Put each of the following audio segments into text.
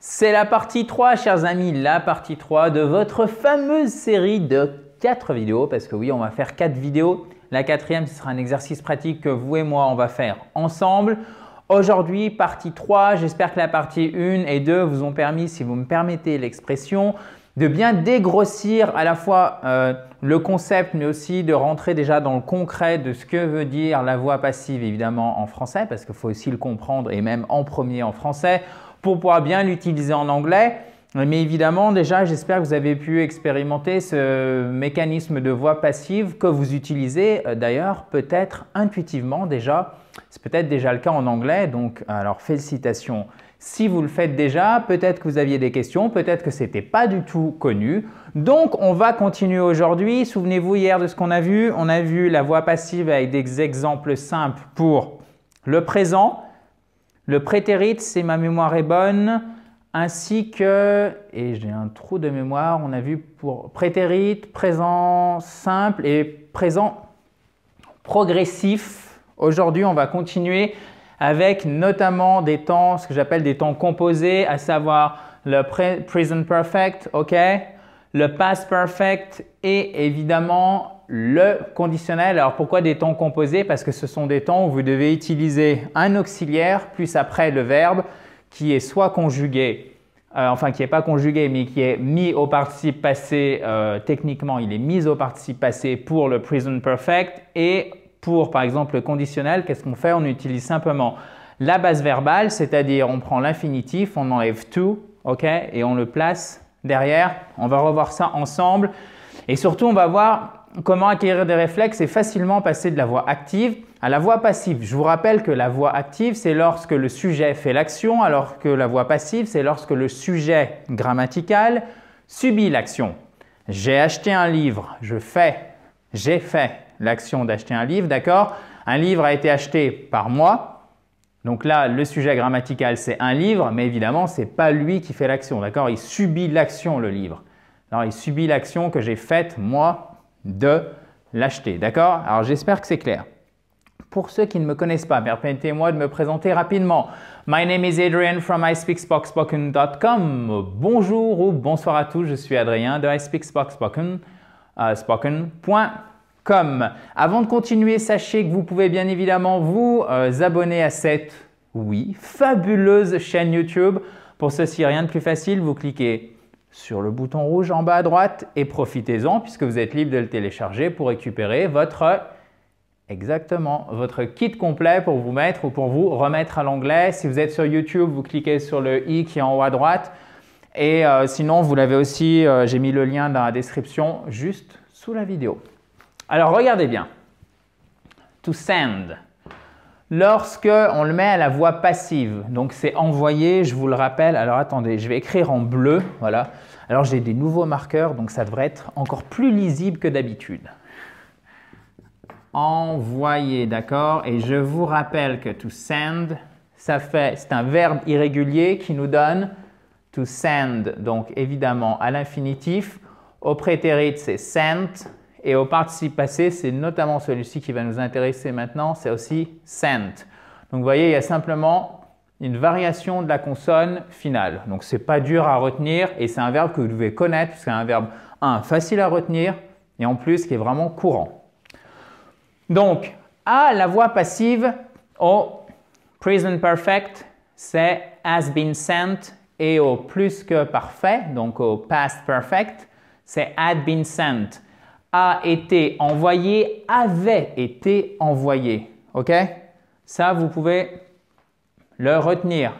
C'est la partie 3, chers amis, la partie 3 de votre fameuse série de 4 vidéos. Parce que oui, on va faire 4 vidéos. La quatrième, ce sera un exercice pratique que vous et moi, on va faire ensemble. Aujourd'hui, partie 3, j'espère que la partie 1 et 2 vous ont permis, si vous me permettez l'expression, de bien dégrossir à la fois le concept, mais aussi de rentrer déjà dans le concret de ce que veut dire la voix passive, évidemment en français, parce qu'il faut aussi le comprendre et même en premier en français pour pouvoir bien l'utiliser en anglais. Mais évidemment, déjà, j'espère que vous avez pu expérimenter ce mécanisme de voix passive que vous utilisez d'ailleurs peut-être intuitivement déjà. C'est peut-être déjà le cas en anglais, donc alors félicitations. Si vous le faites déjà, peut-être que vous aviez des questions, peut-être que ce n'était pas du tout connu. Donc, on va continuer aujourd'hui. Souvenez-vous hier de ce qu'on a vu. On a vu la voix passive avec des exemples simples pour le présent. Le prétérit, si ma mémoire est bonne, ainsi que, et j'ai un trou de mémoire, on a vu pour prétérit, présent simple et présent progressif. Aujourd'hui, on va continuer avec notamment des temps, ce que j'appelle des temps composés, à savoir le present perfect, ok, le past perfect et évidemment le conditionnel. Alors pourquoi des temps composés? Parce que ce sont des temps où vous devez utiliser un auxiliaire plus après le verbe qui est soit conjugué, enfin qui n'est pas conjugué mais qui est mis au participe passé, techniquement il est mis au participe passé pour le present perfect et pour, par exemple, le conditionnel, qu'est-ce qu'on fait? On utilise simplement la base verbale, c'est-à-dire on prend l'infinitif, on enlève to, ok, et on le place derrière. On va revoir ça ensemble. Et surtout, on va voir comment acquérir des réflexes et facilement passer de la voix active à la voix passive. Je vous rappelle que la voix active, c'est lorsque le sujet fait l'action, alors que la voix passive, c'est lorsque le sujet grammatical subit l'action. J'ai acheté un livre, j'ai fait l'action d'acheter un livre, d'accord? Un livre a été acheté par moi. Donc là, le sujet grammatical, c'est un livre, mais évidemment, ce n'est pas lui qui fait l'action, d'accord? Il subit l'action, le livre. Alors, il subit l'action que j'ai faite, moi, de l'acheter, d'accord? Alors, j'espère que c'est clair. Pour ceux qui ne me connaissent pas, permettez-moi de me présenter rapidement. My name is Adrian from ispeakspoken.com. Bonjour ou bonsoir à tous, je suis Adrien de ispeakspoken.com. Avant de continuer, sachez que vous pouvez bien évidemment vous abonner à cette, oui, fabuleuse chaîne YouTube. Pour ceci, rien de plus facile, vous cliquez sur le bouton rouge en bas à droite et profitez-en puisque vous êtes libre de le télécharger pour récupérer votre kit complet pour vous mettre ou pour vous remettre à l'anglais. Si vous êtes sur YouTube, vous cliquez sur le i qui est en haut à droite et sinon, vous l'avez aussi, j'ai mis le lien dans la description juste sous la vidéo. Alors, regardez bien. To send. Lorsque on le met à la voix passive, donc c'est envoyer, je vous le rappelle. Alors, attendez, je vais écrire en bleu. Voilà. Alors, j'ai des nouveaux marqueurs, donc ça devrait être encore plus lisible que d'habitude. Envoyer, d'accord? Et je vous rappelle que to send, c'est un verbe irrégulier qui nous donne to send, donc évidemment à l'infinitif. Au prétérit, c'est sent. Et au participe passé, c'est notamment celui-ci qui va nous intéresser maintenant, c'est aussi sent. Donc vous voyez, il y a simplement une variation de la consonne finale. Donc ce n'est pas dur à retenir et c'est un verbe que vous devez connaître, c'est un verbe facile à retenir et en plus qui est vraiment courant. Donc, à la voix passive, au present perfect, c'est has been sent et au plus que parfait, donc au past perfect, c'est had been sent. A été envoyé, avait été envoyé. OK? Ça, vous pouvez le retenir.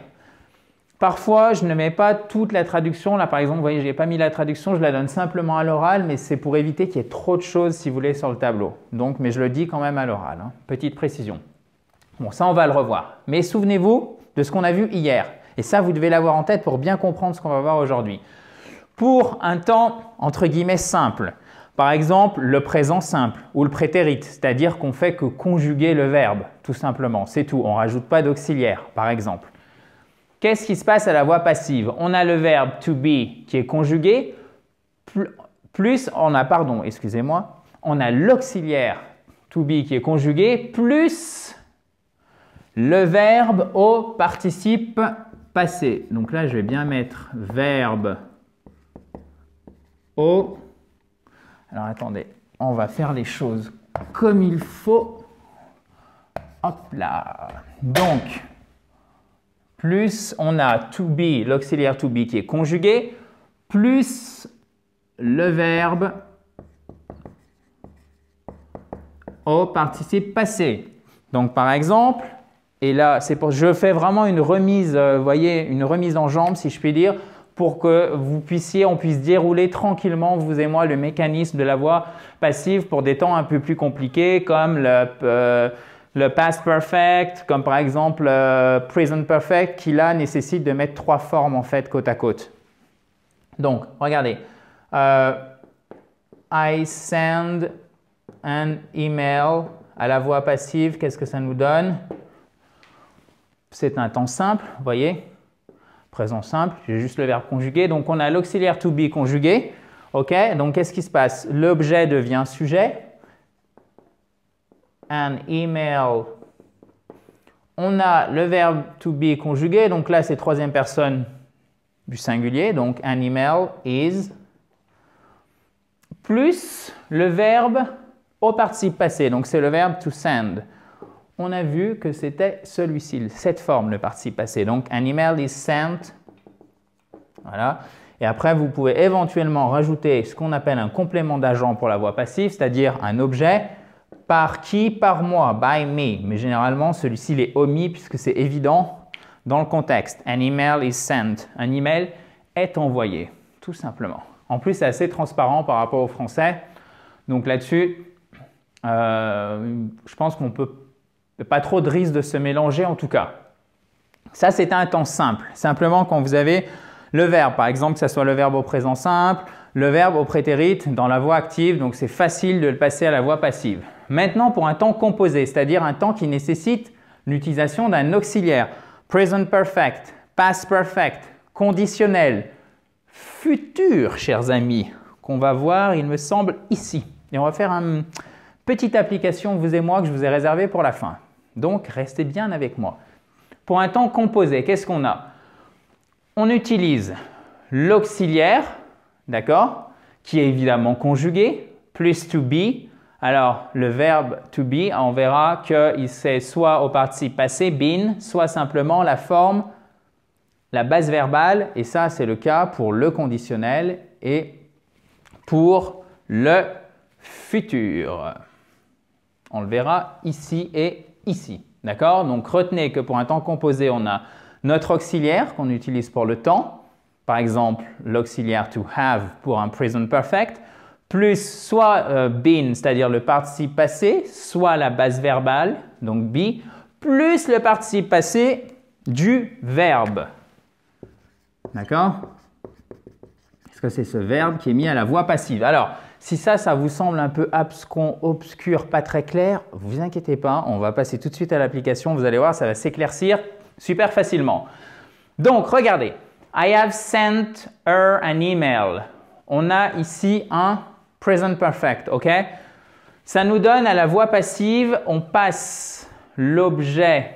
Parfois, je ne mets pas toute la traduction. Là, par exemple, vous voyez, je n'ai pas mis la traduction, je la donne simplement à l'oral, mais c'est pour éviter qu'il y ait trop de choses, si vous voulez, sur le tableau. Donc, mais je le dis quand même à l'oral. Hein. Petite précision. Bon, ça, on va le revoir. Mais souvenez-vous de ce qu'on a vu hier. Et ça, vous devez l'avoir en tête pour bien comprendre ce qu'on va voir aujourd'hui. Pour un temps, entre guillemets, simple. Par exemple, le présent simple ou le prétérit, c'est-à-dire qu'on ne fait que conjuguer le verbe, tout simplement. C'est tout, on ne rajoute pas d'auxiliaire, par exemple. Qu'est-ce qui se passe à la voix passive? On a le verbe to be qui est conjugué, plus on a, pardon, excusez-moi, on a l'auxiliaire to be qui est conjugué, plus le verbe au participe passé. Donc là, je vais bien mettre verbe au. Alors attendez, on va faire les choses comme il faut. Hop là. Donc, plus on a to be, l'auxiliaire to be qui est conjugué, plus le verbe au participe passé. Donc par exemple, et là c'est pour, je fais vraiment une remise, vous voyez, une remise en jambe si je puis dire, pour que on puisse dérouler tranquillement, vous et moi, le mécanisme de la voix passive pour des temps un peu plus compliqués comme le past perfect, comme par exemple present perfect, qui là nécessite de mettre 3 formes en fait côte à côte. Donc, regardez, I send an email à la voix passive, qu'est-ce que ça nous donne? C'est un temps simple, vous voyez, présent simple, j'ai juste le verbe conjugué. Donc, on a l'auxiliaire to be conjugué. OK, donc qu'est-ce qui se passe? L'objet devient sujet. An email. On a le verbe to be conjugué. Donc là, c'est troisième personne du singulier. Donc, an email is. Plus le verbe au participe passé. Donc, c'est le verbe to send. On a vu que c'était celui-ci, cette forme, le participe passé. Donc, an email is sent. Voilà. Et après, vous pouvez éventuellement rajouter ce qu'on appelle un complément d'agent pour la voix passive, c'est-à-dire un objet par qui, par moi, by me. Mais généralement, celui-ci est omis puisque c'est évident dans le contexte. An email is sent. Un email est envoyé, tout simplement. En plus, c'est assez transparent par rapport au français. Donc là-dessus, je pense qu'on peut pas trop de risque de se mélanger en tout cas. Ça, c'est un temps simple. Simplement, quand vous avez le verbe, par exemple, que ce soit le verbe au présent simple, le verbe au prétérite dans la voix active, donc c'est facile de le passer à la voix passive. Maintenant, pour un temps composé, c'est-à-dire un temps qui nécessite l'utilisation d'un auxiliaire, present perfect, past perfect, conditionnel, futur, chers amis, qu'on va voir, il me semble, ici. Et on va faire une petite application, vous et moi, que je vous ai réservée pour la fin. Donc, restez bien avec moi. Pour un temps composé, qu'est-ce qu'on a? On utilise l'auxiliaire, d'accord, qui est évidemment conjugué, plus to be. Alors, le verbe to be, on verra qu'il c'est soit au participe passé, been, soit simplement la forme, la base verbale, et ça, c'est le cas pour le conditionnel et pour le futur. On le verra ici et ici, d'accord? Donc, retenez que pour un temps composé, on a notre auxiliaire qu'on utilise pour le temps, par exemple l'auxiliaire to have pour un present perfect, plus soit been, c'est-à-dire le participe passé, soit la base verbale, donc be, plus le participe passé du verbe. D'accord? Est-ce que c'est ce verbe qui est mis à la voix passive? Alors, si ça vous semble un peu abscon, obscur, pas très clair, vous inquiétez pas, on va passer tout de suite à l'application, vous allez voir, ça va s'éclaircir super facilement. Donc, regardez. I have sent her an email. On a ici un present perfect, ok? Ça nous donne à la voix passive, on passe l'objet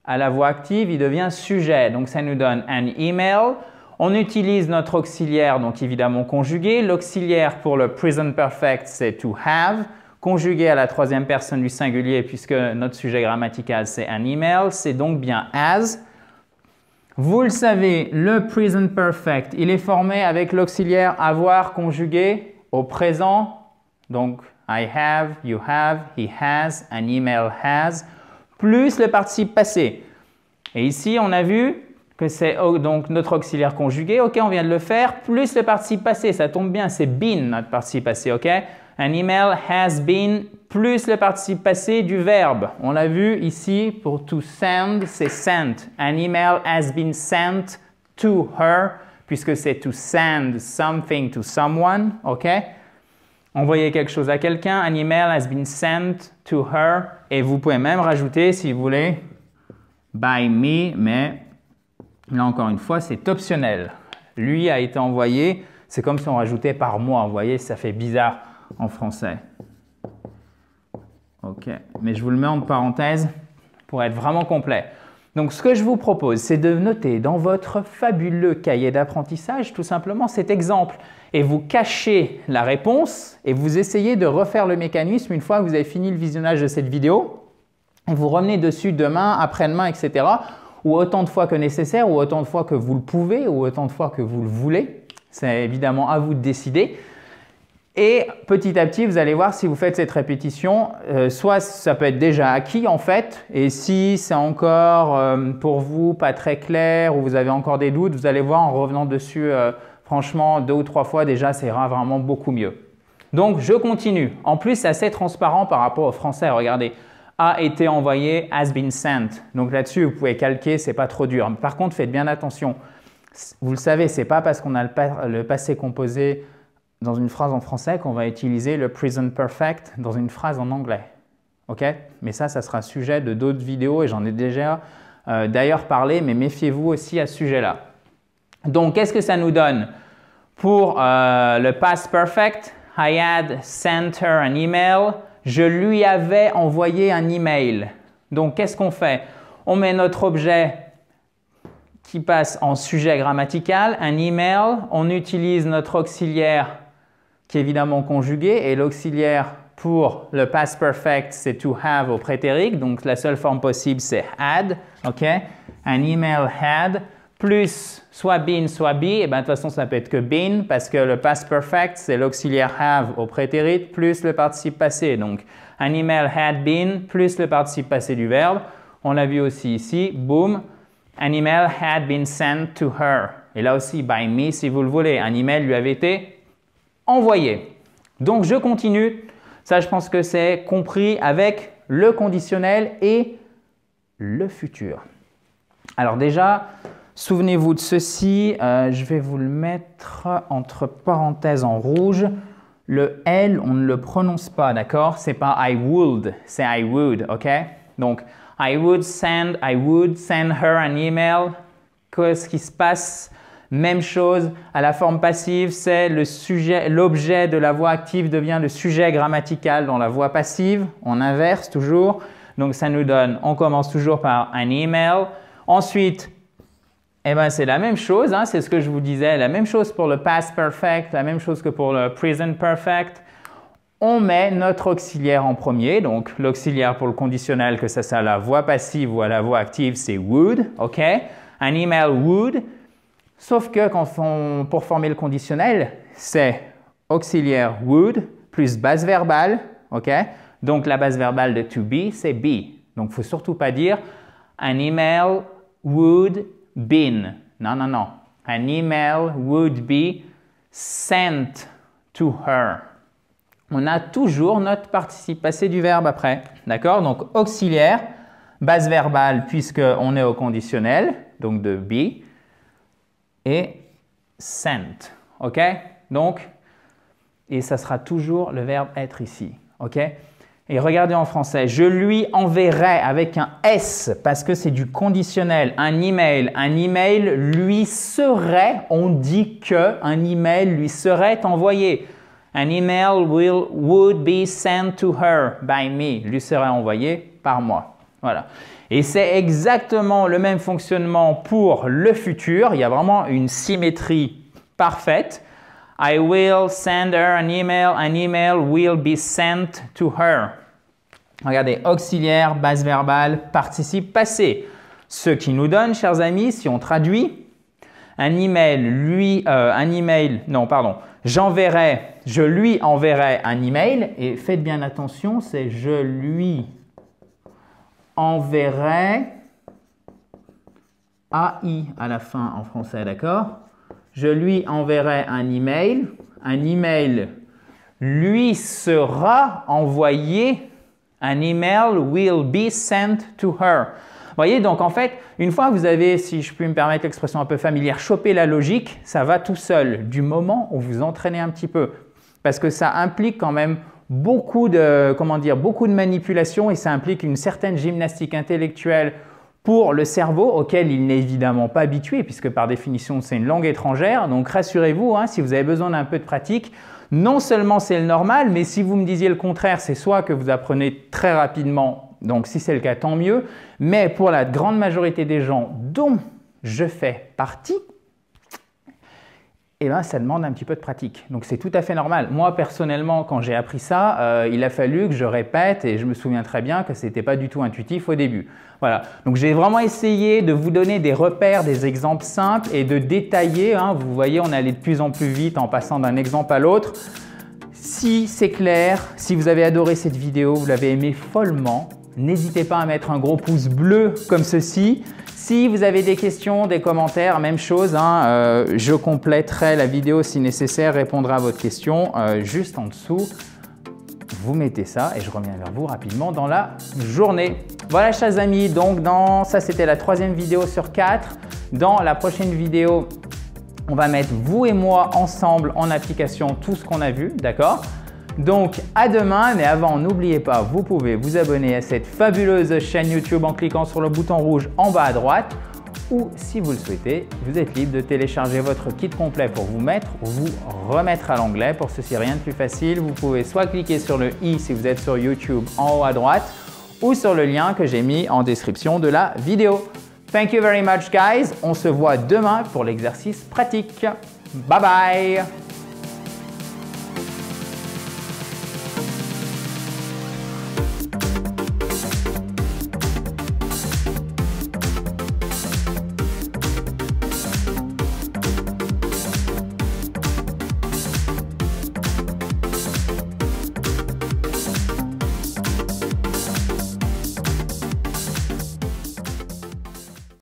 à la voix active, il devient sujet. Donc, ça nous donne an email. On utilise notre auxiliaire, donc évidemment conjugué. L'auxiliaire pour le present perfect, c'est to have. Conjugué à la troisième personne du singulier puisque notre sujet grammatical c'est an email, c'est donc bien as. Vous le savez, le present perfect, il est formé avec l'auxiliaire avoir conjugué au présent. Donc, I have, you have, he has, an email has, plus le participe passé. Et ici, on a vu que c'est donc notre auxiliaire conjugué, ok, on vient de le faire, plus le participe passé, ça tombe bien, c'est been notre participe passé, ok? An email has been plus le participe passé du verbe. On l'a vu ici pour to send, c'est sent. An email has been sent to her puisque c'est to send something to someone. OK? Envoyer quelque chose à quelqu'un. An email has been sent to her. Et vous pouvez même rajouter si vous voulez by me, mais là encore une fois, c'est optionnel. Lui a été envoyé. C'est comme si on rajoutait par moi. Vous voyez, ça fait bizarre en français. OK, mais je vous le mets en parenthèse pour être vraiment complet. Donc, ce que je vous propose, c'est de noter dans votre fabuleux cahier d'apprentissage tout simplement cet exemple et vous cachez la réponse et vous essayez de refaire le mécanisme une fois que vous avez fini le visionnage de cette vidéo et vous revenez dessus demain, après-demain, etc. ou autant de fois que nécessaire ou autant de fois que vous le pouvez ou autant de fois que vous le voulez. C'est évidemment à vous de décider. Et petit à petit, vous allez voir si vous faites cette répétition, soit ça peut être déjà acquis en fait, et si c'est encore pour vous pas très clair ou vous avez encore des doutes, vous allez voir en revenant dessus, franchement, 2 ou 3 fois déjà, ça ira vraiment beaucoup mieux. Donc, je continue. En plus, c'est assez transparent par rapport au français. Regardez, a été envoyé, has been sent. Donc là-dessus, vous pouvez calquer, c'est pas trop dur. Par contre, faites bien attention. Vous le savez, c'est pas parce qu'on a le passé composé dans une phrase en français qu'on va utiliser le present perfect dans une phrase en anglais. OK? Mais ça sera sujet de d'autres vidéos et j'en ai déjà d'ailleurs parlé, mais méfiez-vous aussi à ce sujet-là. Donc, qu'est-ce que ça nous donne? Pour le past perfect, I had sent her an email. Je lui avais envoyé un email. Donc, qu'est-ce qu'on fait? On met notre objet qui passe en sujet grammatical, un email. On utilise notre auxiliaire qui est évidemment conjugué et l'auxiliaire pour le past perfect, c'est to have au prétérit. Donc, la seule forme possible, c'est had. OK? Un email had plus soit been, soit be. Et bien, de toute façon, ça peut être que been parce que le past perfect, c'est l'auxiliaire have au prétérit plus le participe passé. Donc, un email had been plus le participe passé du verbe. On l'a vu aussi ici. Boom. An email had been sent to her. Et là aussi, by me, si vous le voulez. Un email lui avait été envoyé. Donc, je continue. Ça, je pense que c'est compris avec le conditionnel et le futur. Alors déjà, souvenez-vous de ceci. Je vais vous le mettre entre parenthèses en rouge. Le L, on ne le prononce pas, d'accord? C'est pas I would, c'est I would, OK? Donc, I would send her an email. Qu'est-ce qui se passe? Même chose, à la forme passive, c'est le sujet, l'objet de la voix active devient le sujet grammatical dans la voix passive. On inverse toujours. Donc, ça nous donne, on commence toujours par un email. Ensuite, eh ben, c'est la même chose, hein, c'est ce que je vous disais, la même chose pour le past perfect, la même chose que pour le present perfect. On met notre auxiliaire en premier, donc l'auxiliaire pour le conditionnel, que ça soit la voix passive ou à la voix active, c'est would, OK? Un email would. Sauf que pour former le conditionnel, c'est auxiliaire would plus base verbale, ok? Donc la base verbale de to be, c'est be. Donc il ne faut surtout pas dire an email would been. Non, non, non. An email would be sent to her. On a toujours notre participe passé du verbe après, d'accord? Donc auxiliaire, base verbale puisqu'on est au conditionnel, donc de be. Et sent, ok? Donc, et ça sera toujours le verbe être ici, ok? Et regardez en français, je lui enverrai avec un S parce que c'est du conditionnel, un email lui serait, on dit que un email lui serait envoyé. An email would be sent to her by me, lui serait envoyé par moi, voilà. Et c'est exactement le même fonctionnement pour le futur. Il y a vraiment une symétrie parfaite. I will send her an email will be sent to her. Regardez, auxiliaire, base verbale, participe passé. Ce qui nous donne, chers amis, si on traduit, je lui enverrai un email. Et faites bien attention, c'est je lui enverrai AI à la fin en français, d'accord? Je lui enverrai un email lui sera envoyé, an email will be sent to her. Vous voyez, donc en fait, une fois que vous avez, si je puis me permettre l'expression un peu familière, chopé la logique, ça va tout seul, du moment où vous entraînez un petit peu. Parce que ça implique quand même beaucoup de manipulation et ça implique une certaine gymnastique intellectuelle pour le cerveau auquel il n'est évidemment pas habitué puisque par définition c'est une langue étrangère. Donc rassurez-vous, hein, si vous avez besoin d'un peu de pratique, non seulement c'est le normal, mais si vous me disiez le contraire, c'est soit que vous apprenez très rapidement Donc si c'est le cas, tant mieux. Mais pour la grande majorité des gens dont je fais partie, eh ben, ça demande un petit peu de pratique. Donc c'est tout à fait normal. Moi personnellement, quand j'ai appris ça, il a fallu que je répète et je me souviens très bien que ce n'était pas du tout intuitif au début. Voilà. Donc j'ai vraiment essayé de vous donner des repères, des exemples simples et de détailler. Hein. Vous voyez, on allait de plus en plus vite en passant d'un exemple à l'autre. Si c'est clair, si vous avez adoré cette vidéo, vous l'avez aimée follement, n'hésitez pas à mettre un gros pouce bleu comme ceci. Si vous avez des questions, des commentaires, même chose, hein, je compléterai la vidéo si nécessaire, répondrai à votre question juste en dessous. Vous mettez ça et je reviens vers vous rapidement dans la journée. Voilà chers amis, donc ça c'était la 3e vidéo sur 4. Dans la prochaine vidéo, on va mettre vous et moi ensemble en application tout ce qu'on a vu, d'accord? Donc à demain, mais avant n'oubliez pas, vous pouvez vous abonner à cette fabuleuse chaîne YouTube en cliquant sur le bouton rouge en bas à droite ou si vous le souhaitez, vous êtes libre de télécharger votre kit complet pour vous mettre ou vous remettre à l'anglais. Pour ceci, rien de plus facile, vous pouvez soit cliquer sur le i si vous êtes sur YouTube en haut à droite ou sur le lien que j'ai mis en description de la vidéo. Thank you very much guys, on se voit demain pour l'exercice pratique. Bye bye!